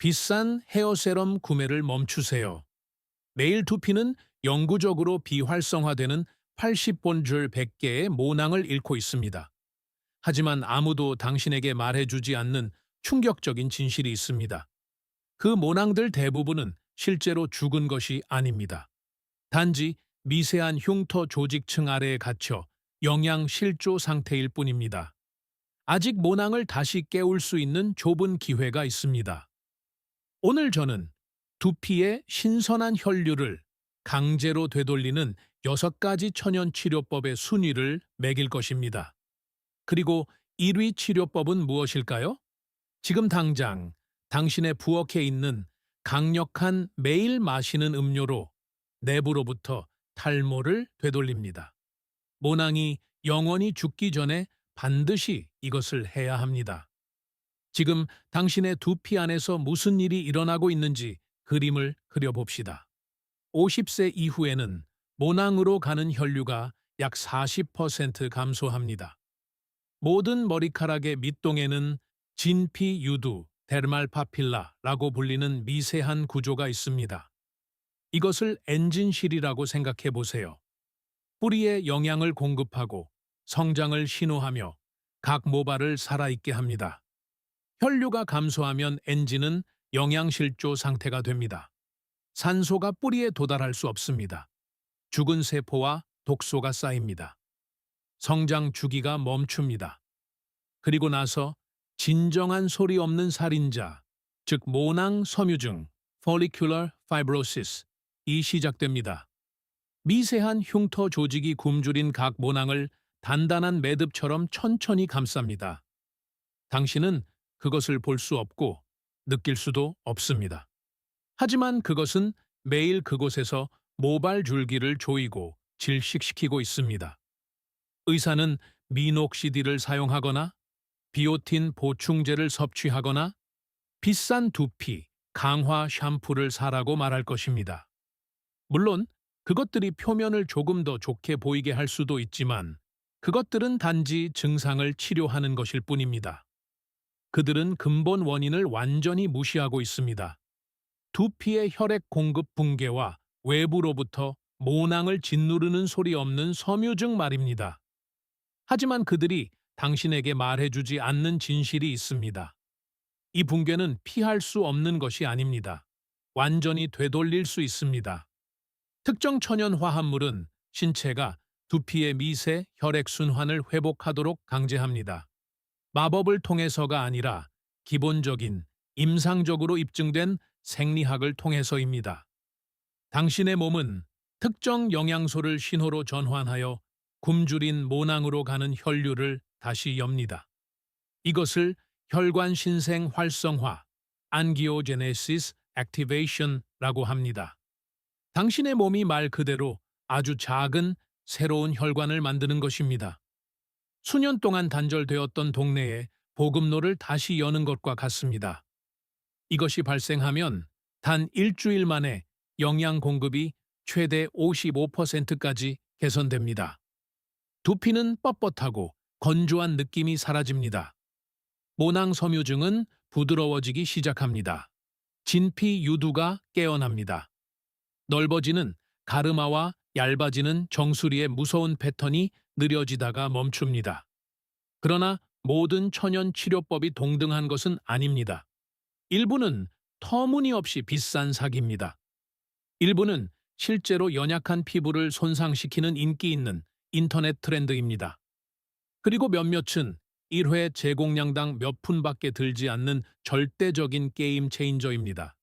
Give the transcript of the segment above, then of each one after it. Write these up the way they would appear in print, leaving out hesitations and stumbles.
비싼 헤어세럼 구매를 멈추세요. 메일 두피는 영구적으로 비활성화되는 80본줄 100개의 모낭을 잃고 있습니다. 하지만 아무도 당신에게 말해주지 않는 충격적인 진실이 있습니다. 그 모낭들 대부분은 실제로 죽은 것이 아닙니다. 단지 미세한 흉터 조직층 아래에 갇혀 영양 실조 상태일 뿐입니다. 아직 모낭을 다시 깨울 수 있는 좁은 기회가 있습니다. 오늘 저는 두피의 신선한 혈류를 강제로 되돌리는 6가지 천연 치료법의 순위를 매길 것입니다. 그리고 1위 치료법은 무엇일까요? 지금 당장 당신의 부엌에 있는 강력한 매일 마시는 음료로 내부로부터 탈모를 되돌립니다. 모낭이 영원히 죽기 전에 반드시 이것을 해야 합니다. 지금 당신의 두피 안에서 무슨 일이 일어나고 있는지 그림을 그려봅시다. 50세 이후에는 모낭으로 가는 혈류가 약 40% 감소합니다. 모든 머리카락의 밑동에는 진피 유두, 데르말 파필라라고 불리는 미세한 구조가 있습니다. 이것을 엔진실이라고 생각해 보세요. 뿌리에 영양을 공급하고 성장을 신호하며 각 모발을 살아있게 합니다. 혈류가 감소하면 엔진은 영양실조 상태가 됩니다. 산소가 뿌리에 도달할 수 없습니다. 죽은 세포와 독소가 쌓입니다. 성장 주기가 멈춥니다. 그리고 나서 진정한 소리 없는 살인자, 즉 모낭 섬유증, follicular fibrosis이 시작됩니다. 미세한 흉터 조직이 굶주린 각 모낭을 단단한 매듭처럼 천천히 감쌉니다. 당신은 그것을 볼 수 없고 느낄 수도 없습니다. 하지만 그것은 매일 그곳에서 모발 줄기를 조이고 질식시키고 있습니다. 의사는 미녹시딜을 사용하거나 비오틴 보충제를 섭취하거나 비싼 두피, 강화 샴푸를 사라고 말할 것입니다. 물론 그것들이 표면을 조금 더 좋게 보이게 할 수도 있지만 그것들은 단지 증상을 치료하는 것일 뿐입니다. 그들은 근본 원인을 완전히 무시하고 있습니다. 두피의 혈액 공급 붕괴와 외부로부터 모낭을 짓누르는 소리 없는 섬유증 말입니다. 하지만 그들이 당신에게 말해주지 않는 진실이 있습니다. 이 붕괴는 피할 수 없는 것이 아닙니다. 완전히 되돌릴 수 있습니다. 특정 천연 화합물은 신체가 두피의 미세 혈액순환을 회복하도록 강제합니다. 마법을 통해서가 아니라 기본적인, 임상적으로 입증된 생리학을 통해서입니다. 당신의 몸은 특정 영양소를 신호로 전환하여 굶주린 모낭으로 가는 혈류를 다시 엽니다. 이것을 혈관 신생 활성화, angiogenesis activation라고 합니다. 당신의 몸이 말 그대로 아주 작은 새로운 혈관을 만드는 것입니다. 수년 동안 단절되었던 동네에 보급로를 다시 여는 것과 같습니다. 이것이 발생하면 단 일주일 만에 영양 공급이 최대 55%까지 개선됩니다. 두피는 뻣뻣하고 건조한 느낌이 사라집니다. 모낭 섬유증은 부드러워지기 시작합니다. 진피 유두가 깨어납니다. 넓어지는 가르마와 얇아지는 정수리의 무서운 패턴이 느려지다가 멈춥니다. 그러나 모든 천연 치료법이 동등한 것은 아닙니다. 일부는 터무니없이 비싼 사기입니다. 일부는 실제로 연약한 피부를 손상시키는 인기 있는 인터넷 트렌드입니다. 그리고 몇몇은 1회 제공량당 몇 푼밖에 들지 않는 절대적인 게임 체인저입니다.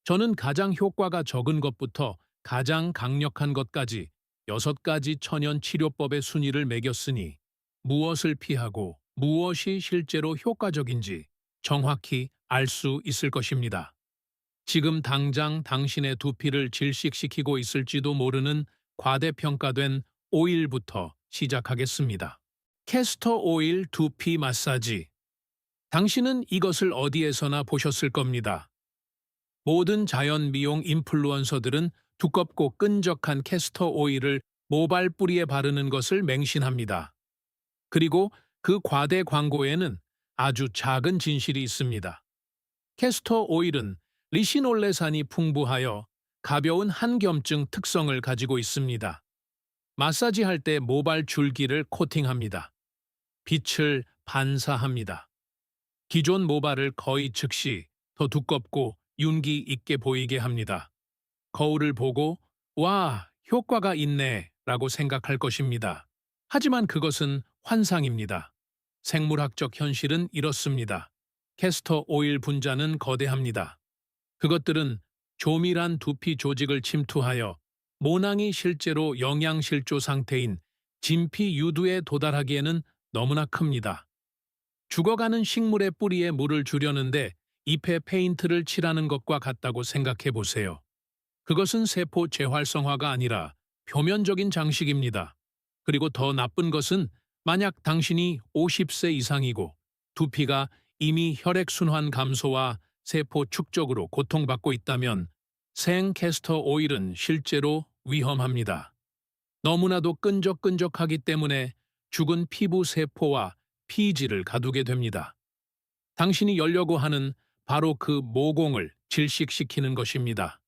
저는 가장 효과가 적은 것부터 가장 강력한 것까지 6가지 천연 치료법의 순위를 매겼으니 무엇을 피하고 무엇이 실제로 효과적인지 정확히 알 수 있을 것입니다. 지금 당장 당신의 두피를 질식시키고 있을지도 모르는 과대평가된 오일부터 시작하겠습니다. 캐스터 오일 두피 마사지. 당신은 이것을 어디에서나 보셨을 겁니다. 모든 자연 미용 인플루언서들은 두껍고 끈적한 캐스터 오일을 모발 뿌리에 바르는 것을 맹신합니다. 그리고 그 과대 광고에는 아주 작은 진실이 있습니다. 캐스터 오일은 리시놀레산이 풍부하여 가벼운 한겸증 특성을 가지고 있습니다. 마사지할 때 모발 줄기를 코팅합니다. 빛을 반사합니다. 기존 모발을 거의 즉시 더 두껍고 윤기 있게 보이게 합니다. 거울을 보고 와, 효과가 있네 라고 생각할 것입니다. 하지만 그것은 환상입니다. 생물학적 현실은 이렇습니다. 캐스터 오일 분자는 거대합니다. 그것들은 조밀한 두피 조직을 침투하여 모낭이 실제로 영양실조 상태인 진피 유두에 도달하기에는 너무나 큽니다. 죽어가는 식물의 뿌리에 물을 주려는데 잎에 페인트를 칠하는 것과 같다고 생각해 보세요. 그것은 세포 재활성화가 아니라 표면적인 장식입니다. 그리고 더 나쁜 것은 만약 당신이 50세 이상이고 두피가 이미 혈액순환 감소와 세포 축적으로 고통받고 있다면 생캐스터 오일은 실제로 위험합니다. 너무나도 끈적끈적하기 때문에 죽은 피부 세포와 피지를 가두게 됩니다. 당신이 열려고 하는 바로 그 모공을 질식시키는 것입니다.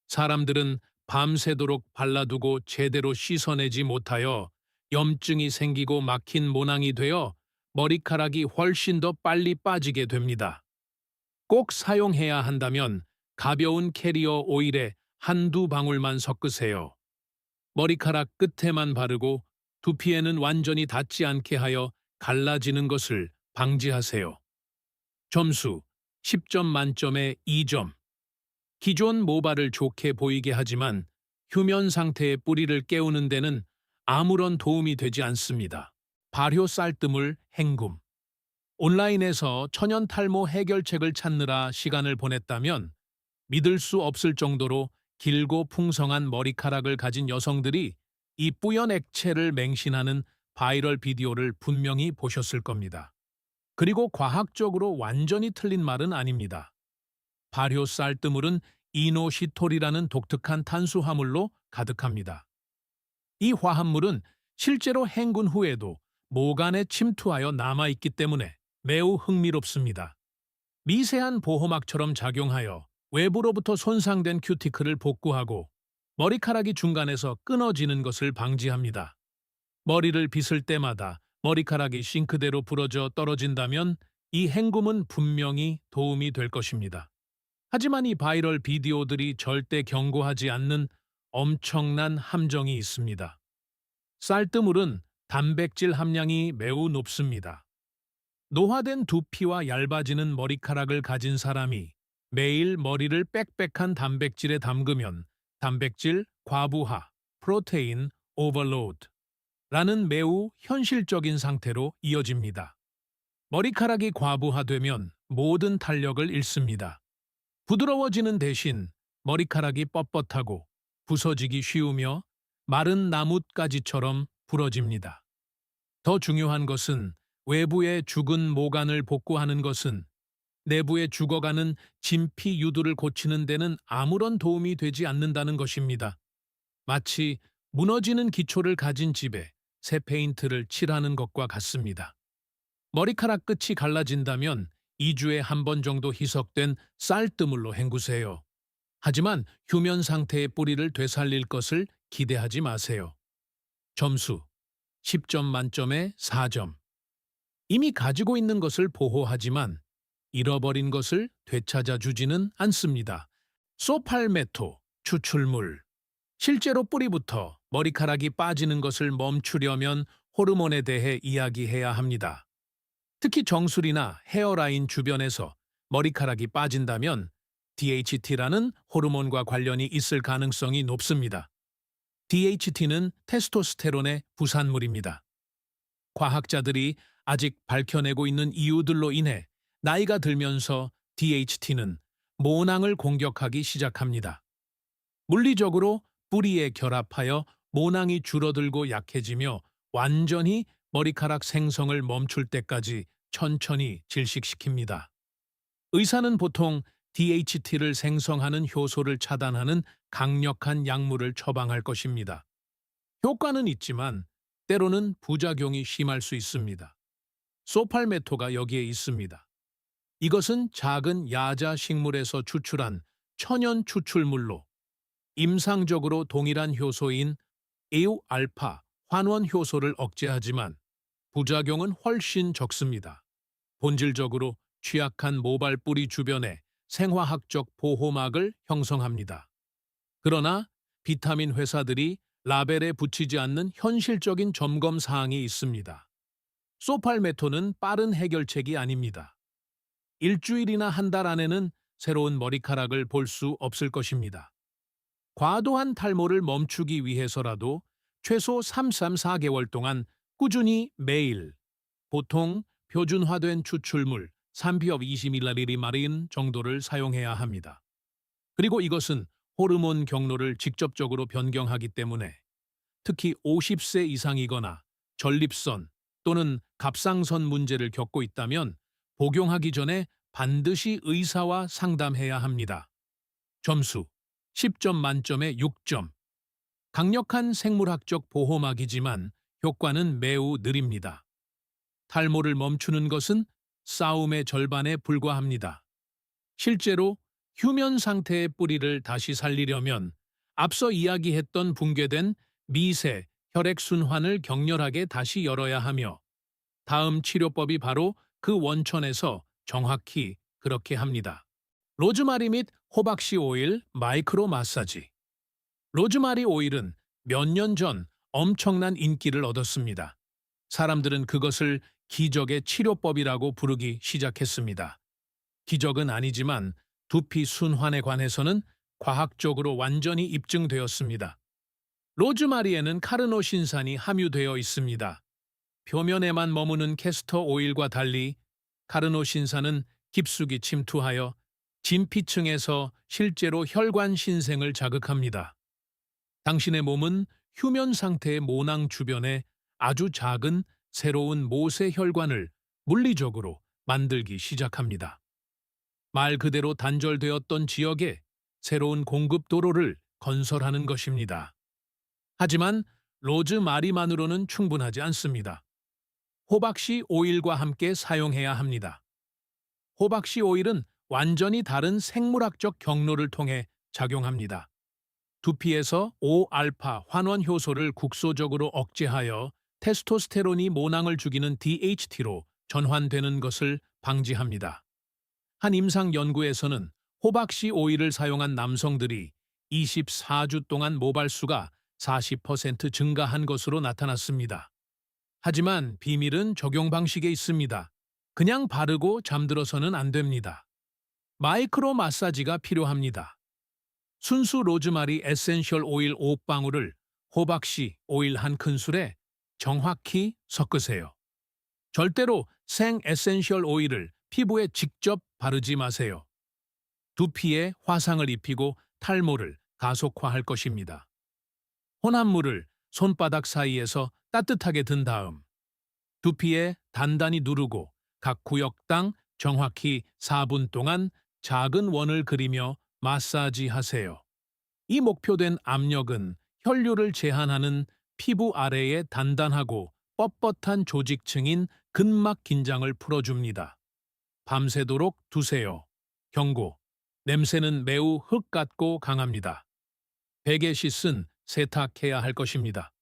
사람들은 밤새도록 발라두고 제대로 씻어내지 못하여 염증이 생기고 막힌 모낭이 되어 머리카락이 훨씬 더 빨리 빠지게 됩니다. 꼭 사용해야 한다면 가벼운 캐리어 오일에 한두 방울만 섞으세요. 머리카락 끝에만 바르고 두피에는 완전히 닿지 않게 하여 갈라지는 것을 방지하세요. 점수 10점 만점에 2점. 기존 모발을 좋게 보이게 하지만 휴면 상태의 뿌리를 깨우는 데는 아무런 도움이 되지 않습니다. 발효 쌀뜨물 헹굼. 온라인에서 천연 탈모 해결책을 찾느라 시간을 보냈다면 믿을 수 없을 정도로 길고 풍성한 머리카락을 가진 여성들이 이 뿌연 액체를 맹신하는 바이럴 비디오를 분명히 보셨을 겁니다. 그리고 과학적으로 완전히 틀린 말은 아닙니다. 발효 쌀뜨물은 이노시톨이라는 독특한 탄수화물로 가득합니다. 이 화합물은 실제로 헹군 후에도 모간에 침투하여 남아있기 때문에 매우 흥미롭습니다. 미세한 보호막처럼 작용하여 외부로부터 손상된 큐티클을 복구하고 머리카락이 중간에서 끊어지는 것을 방지합니다. 머리를 빗을 때마다 머리카락이 싱크대로 부러져 떨어진다면 이 헹굼은 분명히 도움이 될 것입니다. 하지만 이 바이럴 비디오들이 절대 경고하지 않는 엄청난 함정이 있습니다. 쌀뜨물은 단백질 함량이 매우 높습니다. 노화된 두피와 얇아지는 머리카락을 가진 사람이 매일 머리를 빽빽한 단백질에 담그면 단백질 과부하, 프로테인 오버로드라는 매우 현실적인 상태로 이어집니다. 머리카락이 과부하되면 모든 탄력을 잃습니다. 부드러워지는 대신 머리카락이 뻣뻣하고 부서지기 쉬우며 마른 나뭇가지처럼 부러집니다. 더 중요한 것은 외부의 죽은 모간을 복구하는 것은 내부에 죽어가는 진피 유두를 고치는 데는 아무런 도움이 되지 않는다는 것입니다. 마치 무너지는 기초를 가진 집에 새 페인트를 칠하는 것과 같습니다. 머리카락 끝이 갈라진다면 2주에 한 번 정도 희석된 쌀뜨물로 헹구세요. 하지만 휴면 상태의 뿌리를 되살릴 것을 기대하지 마세요. 점수 10점 만점에 4점. 이미 가지고 있는 것을 보호하지만 잃어버린 것을 되찾아 주지는 않습니다. 소팔메토, 추출물. 실제로 뿌리부터 머리카락이 빠지는 것을 멈추려면 호르몬에 대해 이야기해야 합니다. 특히 정수리나 헤어라인 주변에서 머리카락이 빠진다면 DHT라는 호르몬과 관련이 있을 가능성이 높습니다. DHT는 테스토스테론의 부산물입니다. 과학자들이 아직 밝혀내고 있는 이유들로 인해 나이가 들면서 DHT는 모낭을 공격하기 시작합니다. 물리적으로 뿌리에 결합하여 모낭이 줄어들고 약해지며 완전히 머리카락 생성을 멈출 때까지 천천히 질식시킵니다. 의사는 보통 DHT를 생성하는 효소를 차단하는 강력한 약물을 처방할 것입니다. 효과는 있지만 때로는 부작용이 심할 수 있습니다. 소팔메토가 여기에 있습니다. 이것은 작은 야자 식물에서 추출한 천연 추출물로 임상적으로 동일한 효소인 에우알파 환원 효소를 억제하지만 부작용은 훨씬 적습니다. 본질적으로 취약한 모발 뿌리 주변에 생화학적 보호막을 형성합니다. 그러나 비타민 회사들이 라벨에 붙이지 않는 현실적인 점검 사항이 있습니다. 소팔메토는 빠른 해결책이 아닙니다. 일주일이나 한 달 안에는 새로운 머리카락을 볼 수 없을 것입니다. 과도한 탈모를 멈추기 위해서라도 최소 3~4개월 동안 꾸준히 매일 보통 표준화된 추출물 320ml 정도를 사용해야 합니다. 그리고 이것은 호르몬 경로를 직접적으로 변경하기 때문에 특히 50세 이상이거나 전립선 또는 갑상선 문제를 겪고 있다면 복용하기 전에 반드시 의사와 상담해야 합니다. 점수 10점 만점에 6점. 강력한 생물학적 보호막이지만 효과는 매우 느립니다. 탈모를 멈추는 것은 싸움의 절반에 불과합니다. 실제로 휴면 상태의 뿌리를 다시 살리려면 앞서 이야기했던 붕괴된 미세 혈액순환을 격렬하게 다시 열어야 하며 다음 치료법이 바로 그 원천에서 정확히 그렇게 합니다. 로즈마리 및 호박씨 오일 마이크로 마사지. 로즈마리 오일은 몇 년 전 엄청난 인기를 얻었습니다. 사람들은 그것을 기적의 치료법이라고 부르기 시작했습니다. 기적은 아니지만 두피 순환에 관해서는 과학적으로 완전히 입증되었습니다. 로즈마리에는 카르노신산이 함유되어 있습니다. 표면에만 머무는 캐스터 오일과 달리 카르노신산은 깊숙이 침투하여 진피층에서 실제로 혈관 신생을 자극합니다. 당신의 몸은 휴면 상태의 모낭 주변에 아주 작은 새로운 모세 혈관을 물리적으로 만들기 시작합니다. 말 그대로 단절되었던 지역에 새로운 공급 도로를 건설하는 것입니다. 하지만 로즈마리만으로는 충분하지 않습니다. 호박씨 오일과 함께 사용해야 합니다. 호박씨 오일은 완전히 다른 생물학적 경로를 통해 작용합니다. 두피에서 5알파 환원 효소를 국소적으로 억제하여 테스토스테론이 모낭을 죽이는 DHT로 전환되는 것을 방지합니다. 한 임상 연구에서는 호박씨 오일을 사용한 남성들이 24주 동안 모발수가 40% 증가한 것으로 나타났습니다. 하지만 비밀은 적용 방식에 있습니다. 그냥 바르고 잠들어서는 안 됩니다. 마이크로 마사지가 필요합니다. 순수 로즈마리 에센셜 오일 5방울을 호박씨 오일 1큰술에 정확히 섞으세요. 절대로 생 에센셜 오일을 피부에 직접 바르지 마세요. 두피에 화상을 입히고 탈모를 가속화할 것입니다. 혼합물을 손바닥 사이에서 따뜻하게 든 다음 두피에 단단히 누르고 각 구역당 정확히 4분 동안 작은 원을 그리며 마사지하세요. 이 목표된 압력은 혈류를 제한하는 피부 아래의 단단하고 뻣뻣한 조직층인 근막 긴장을 풀어줍니다. 밤새도록 두세요. 경고. 냄새는 매우 흙 같고 강합니다. 베개 씻은 세탁해야 할 것입니다.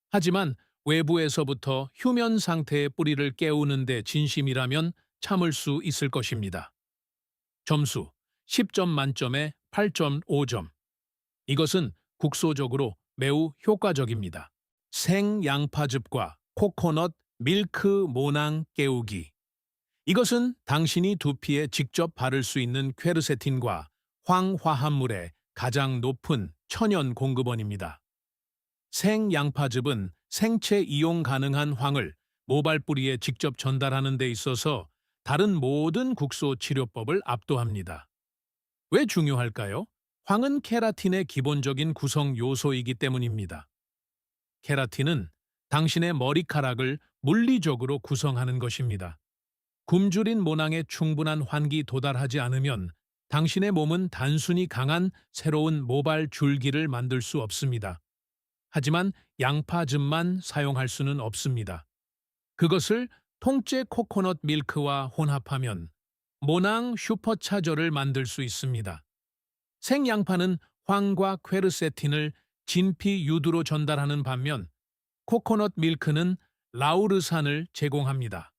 하지만 외부에서부터 휴면 상태의 뿌리를 깨우는 데 진심이라면 참을 수 있을 것입니다. 점수 10점 만점에 8.5점. 이것은 국소적으로 매우 효과적입니다. 생양파즙과 코코넛 밀크 모낭 깨우기. 이것은 당신이 두피에 직접 바를 수 있는 퀘르세틴과 황화합물의 가장 높은 천연 공급원입니다. 생양파즙은 생체 이용 가능한 황을 모발 뿌리에 직접 전달하는 데 있어서 다른 모든 국소 치료법을 압도합니다. 왜 중요할까요? 황은 케라틴의 기본적인 구성 요소이기 때문입니다. 케라틴은 당신의 머리카락을 물리적으로 구성하는 것입니다. 굶주린 모낭에 충분한 환기 도달하지 않으면 당신의 몸은 단순히 강한 새로운 모발 줄기를 만들 수 없습니다. 하지만 양파즙만 사용할 수는 없습니다. 그것을 통째 코코넛 밀크와 혼합하면 모낭 슈퍼차저를 만들 수 있습니다. 생양파는 황과 퀘르세틴을 진피 유두로 전달하는 반면 코코넛 밀크는 라우르산을 제공합니다.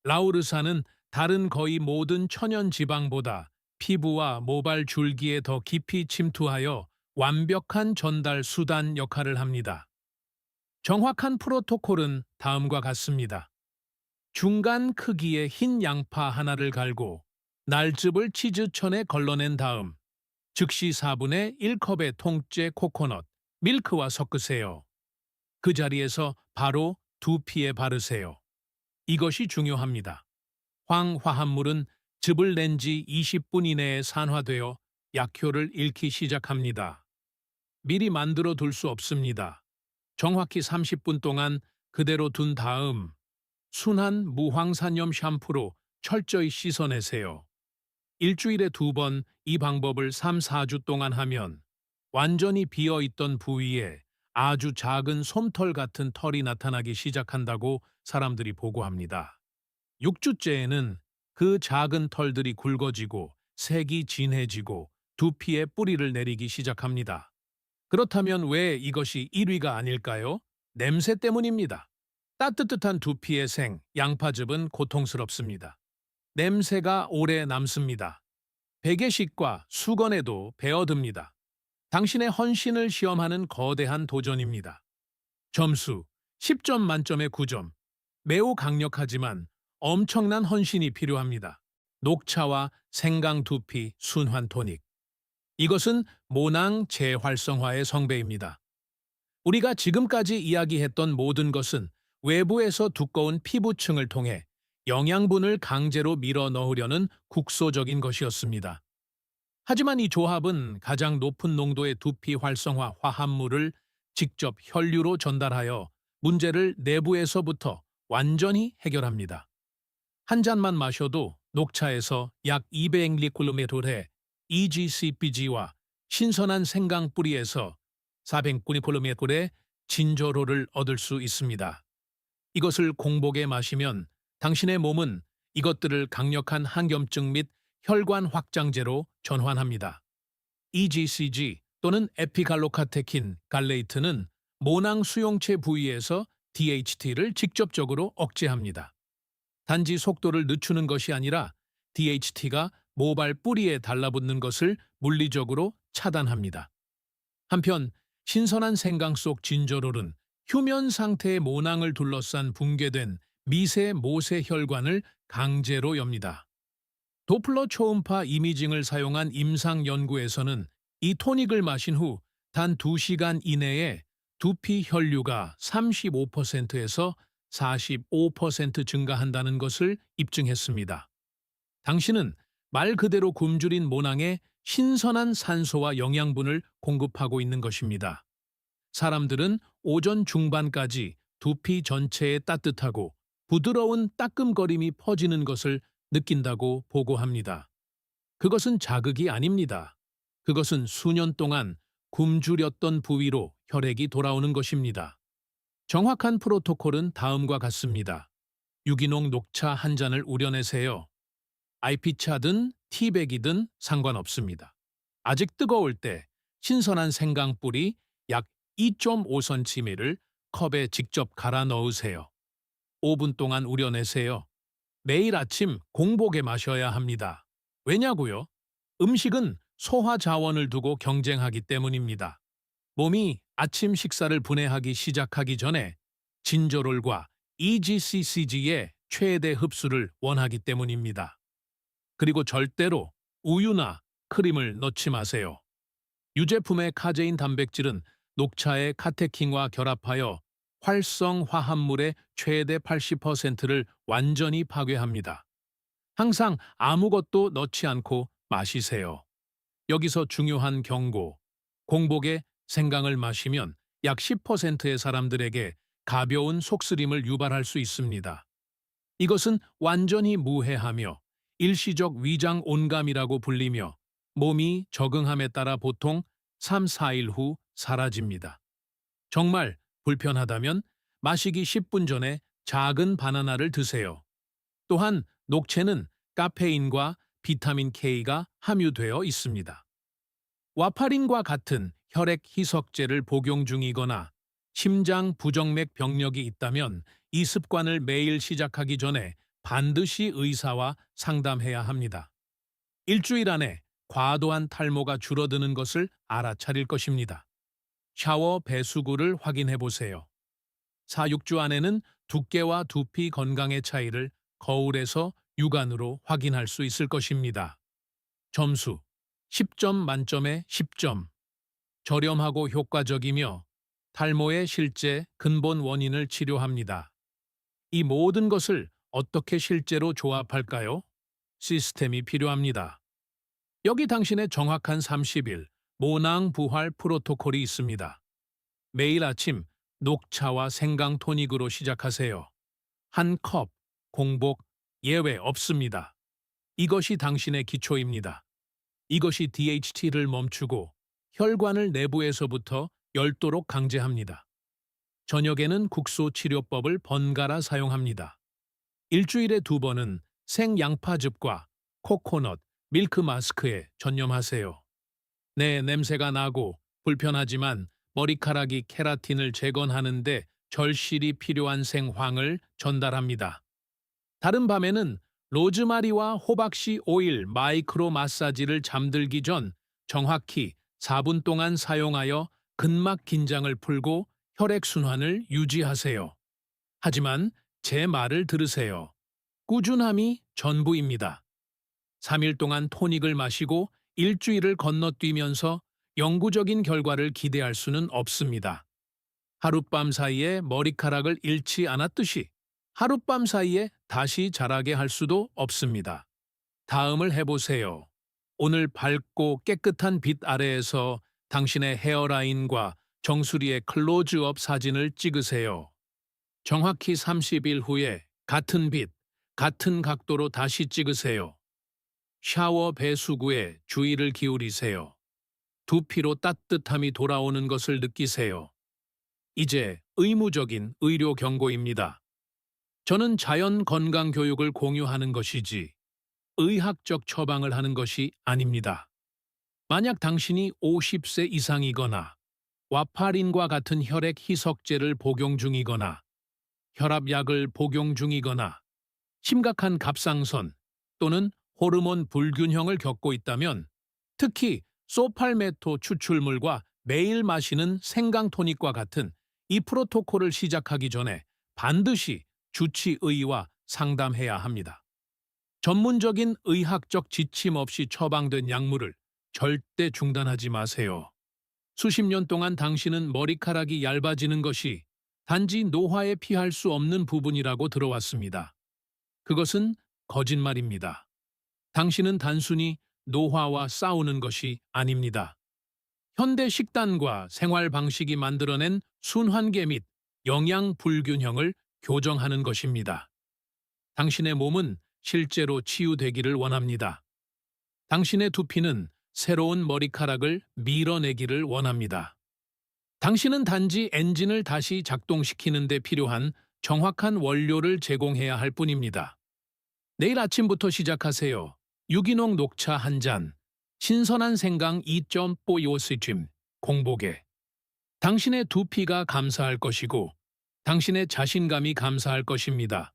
라우르산은 다른 거의 모든 천연 지방보다 피부와 모발 줄기에 더 깊이 침투하여 완벽한 전달 수단 역할을 합니다. 정확한 프로토콜은 다음과 같습니다. 중간 크기의 흰 양파 하나를 갈고 날즙을 치즈천에 걸러낸 다음 즉시 4분의 1컵의 통째 코코넛, 밀크와 섞으세요. 그 자리에서 바로 두피에 바르세요. 이것이 중요합니다. 황화합물은 즙을 낸 지 20분 이내에 산화되어 약효를 잃기 시작합니다. 미리 만들어 둘 수 없습니다. 정확히 30분 동안 그대로 둔 다음 순한 무황산염 샴푸로 철저히 씻어내세요. 일주일에 2번 이 방법을 3, 4주 동안 하면 완전히 비어있던 부위에 아주 작은 솜털 같은 털이 나타나기 시작한다고 사람들이 보고합니다. 6주째에는 그 작은 털들이 굵어지고 색이 진해지고 두피에 뿌리를 내리기 시작합니다. 그렇다면 왜 이것이 1위가 아닐까요? 냄새 때문입니다. 따뜻한 두피의 생, 양파즙은 고통스럽습니다. 냄새가 오래 남습니다. 베개식과 수건에도 배어듭니다. 당신의 헌신을 시험하는 거대한 도전입니다. 점수 10점 만점에 9점. 매우 강력하지만 엄청난 헌신이 필요합니다. 녹차와 생강 두피 순환 토닉. 이것은 모낭 재활성화의 성배입니다. 우리가 지금까지 이야기했던 모든 것은 외부에서 두꺼운 피부층을 통해 영양분을 강제로 밀어 넣으려는 국소적인 것이었습니다. 하지만 이 조합은 가장 높은 농도의 두피 활성화 화합물을 직접 혈류로 전달하여 문제를 내부에서부터 완전히 해결합니다. 한 잔만 마셔도 녹차에서 약 200리쿨루메토르의 EGCPG와 신선한 생강 뿌리에서 400리쿨루메토르의 진저로를 얻을 수 있습니다. 이것을 공복에 마시면 당신의 몸은 이것들을 강력한 항염증 및 혈관 확장제로 전환합니다. EGCG 또는 에피갈로카테킨 갈레이트는 모낭 수용체 부위에서 DHT를 직접적으로 억제합니다. 단지 속도를 늦추는 것이 아니라 DHT가 모발 뿌리에 달라붙는 것을 물리적으로 차단합니다. 한편 신선한 생강 속 진저롤은 휴면 상태의 모낭을 둘러싼 붕괴된 미세 모세 혈관을 강제로 엽니다. 도플러 초음파 이미징을 사용한 임상 연구에서는 이 토닉을 마신 후 단 2시간 이내에 두피 혈류가 35%에서 45% 증가한다는 것을 입증했습니다. 당신은 말 그대로 굶주린 모낭에 신선한 산소와 영양분을 공급하고 있는 것입니다. 사람들은 오전 중반까지 두피 전체에 따뜻하고 부드러운 따끔거림이 퍼지는 것을 느낀다고 보고합니다. 그것은 자극이 아닙니다. 그것은 수년 동안 굶주렸던 부위로 혈액이 돌아오는 것입니다. 정확한 프로토콜은 다음과 같습니다. 유기농 녹차 한 잔을 우려내세요. IP차든 티백이든 상관없습니다. 아직 뜨거울 때 신선한 생강뿌리 약 2.5cm를 컵에 직접 갈아 넣으세요. 5분 동안 우려내세요. 매일 아침 공복에 마셔야 합니다. 왜냐고요? 음식은 소화 자원을 두고 경쟁하기 때문입니다. 몸이 아침 식사를 분해하기 시작하기 전에 진저롤과 EGCCG의 최대 흡수를 원하기 때문입니다. 그리고 절대로 우유나 크림을 넣지 마세요. 유제품의 카제인 단백질은 녹차의 카테킨과 결합하여 활성 화합물의 최대 80%를 완전히 파괴합니다. 항상 아무것도 넣지 않고 마시세요. 여기서 중요한 경고. 공복에 생강을 마시면 약 10%의 사람들에게 가벼운 속쓰림을 유발할 수 있습니다. 이것은 완전히 무해하며 일시적 위장 온감이라고 불리며 몸이 적응함에 따라 보통 3, 4일 후 사라집니다. 정말 불편하다면 마시기 10분 전에 작은 바나나를 드세요. 또한 녹채는 카페인과 비타민 K가 함유되어 있습니다. 와파린과 같은 혈액 희석제를 복용 중이거나 심장 부정맥 병력이 있다면 이 습관을 매일 시작하기 전에 반드시 의사와 상담해야 합니다. 일주일 안에 과도한 탈모가 줄어드는 것을 알아차릴 것입니다. 샤워 배수구를 확인해 보세요. 4-6주 안에는 두께와 두피 건강의 차이를 거울에서 육안으로 확인할 수 있을 것입니다. 점수 10점 만점에 10점. 저렴하고 효과적이며 탈모의 실제 근본 원인을 치료합니다. 이 모든 것을 어떻게 실제로 조합할까요? 시스템이 필요합니다. 여기 당신의 정확한 30일 모낭 부활 프로토콜이 있습니다. 매일 아침 녹차와 생강 토닉으로 시작하세요. 한 컵, 공복, 예외 없습니다. 이것이 당신의 기초입니다. 이것이 DHT를 멈추고 혈관을 내부에서부터 열도록 강제합니다. 저녁에는 국소 치료법을 번갈아 사용합니다. 일주일에 2번은 생양파즙과 코코넛, 밀크 마스크에 전념하세요. 네, 냄새가 나고 불편하지만 머리카락이 케라틴을 재건하는데 절실히 필요한 생황을 전달합니다. 다른 밤에는 로즈마리와 호박씨 오일 마이크로 마사지를 잠들기 전 정확히 4분 동안 사용하여 근막 긴장을 풀고 혈액순환을 유지하세요. 하지만 제 말을 들으세요. 꾸준함이 전부입니다. 3일 동안 토닉을 마시고 일주일을 건너뛰면서 영구적인 결과를 기대할 수는 없습니다. 하룻밤 사이에 머리카락을 잃지 않았듯이 하룻밤 사이에 다시 자라게 할 수도 없습니다. 다음을 해보세요. 오늘 밝고 깨끗한 빛 아래에서 당신의 헤어라인과 정수리의 클로즈업 사진을 찍으세요. 정확히 30일 후에 같은 빛, 같은 각도로 다시 찍으세요. 샤워 배수구에 주의를 기울이세요. 두피로 따뜻함이 돌아오는 것을 느끼세요. 이제 의무적인 의료 경고입니다. 저는 자연 건강 교육을 공유하는 것이지 의학적 처방을 하는 것이 아닙니다. 만약 당신이 50세 이상이거나 와파린과 같은 혈액 희석제를 복용 중이거나 혈압약을 복용 중이거나 심각한 갑상선 또는 호르몬 불균형을 겪고 있다면 특히 소팔메토 추출물과 매일 마시는 생강토닉과 같은 이 프로토콜을 시작하기 전에 반드시 주치의와 상담해야 합니다. 전문적인 의학적 지침 없이 처방된 약물을 절대 중단하지 마세요. 수십 년 동안 당신은 머리카락이 얇아지는 것이 단지 노화에 피할 수 없는 부분이라고 들어왔습니다. 그것은 거짓말입니다. 당신은 단순히 노화와 싸우는 것이 아닙니다. 현대 식단과 생활 방식이 만들어낸 순환계 및 영양 불균형을 교정하는 것입니다. 당신의 몸은 실제로 치유되기를 원합니다. 당신의 두피는 새로운 머리카락을 밀어내기를 원합니다. 당신은 단지 엔진을 다시 작동시키는 데 필요한 정확한 원료를 제공해야 할 뿐입니다. 내일 아침부터 시작하세요. 유기농 녹차 한 잔, 신선한 생강 2.5요시쯤 공복에. 당신의 두피가 감사할 것이고 당신의 자신감이 감사할 것입니다.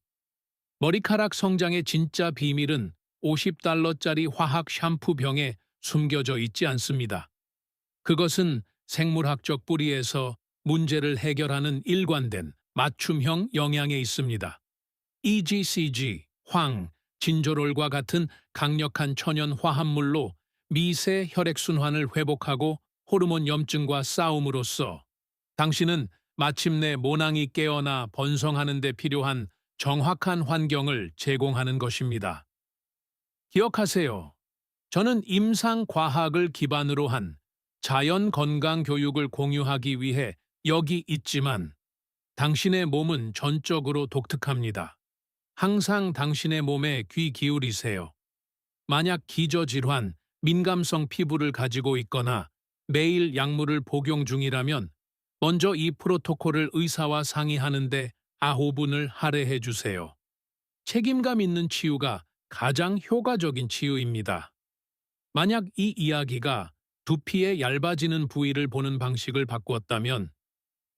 머리카락 성장의 진짜 비밀은 $50짜리 화학 샴푸 병에 숨겨져 있지 않습니다. 그것은 생물학적 뿌리에서 문제를 해결하는 일관된 맞춤형 영양에 있습니다. EGCG, 황, 진저롤과 같은 강력한 천연 화합물로 미세 혈액순환을 회복하고 호르몬 염증과 싸움으로써 당신은 마침내 모낭이 깨어나 번성하는 데 필요한 정확한 환경을 제공하는 것입니다. 기억하세요. 저는 임상과학을 기반으로 한 자연 건강 교육을 공유하기 위해 여기 있지만 당신의 몸은 전적으로 독특합니다. 항상 당신의 몸에 귀 기울이세요. 만약 기저질환, 민감성 피부를 가지고 있거나 매일 약물을 복용 중이라면 먼저 이 프로토콜을 의사와 상의하는데 9분을 할애해 주세요. 책임감 있는 치유가 가장 효과적인 치유입니다. 만약 이 이야기가 두피의 얇아지는 부위를 보는 방식을 바꾸었다면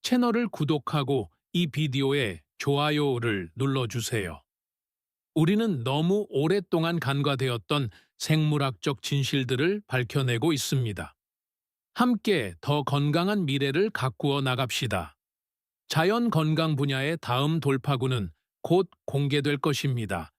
채널을 구독하고 이 비디오에 좋아요를 눌러주세요. 우리는 너무 오랫동안 간과되었던 생물학적 진실들을 밝혀내고 있습니다. 함께 더 건강한 미래를 가꾸어 나갑시다. 자연 건강 분야의 다음 돌파구는 곧 공개될 것입니다.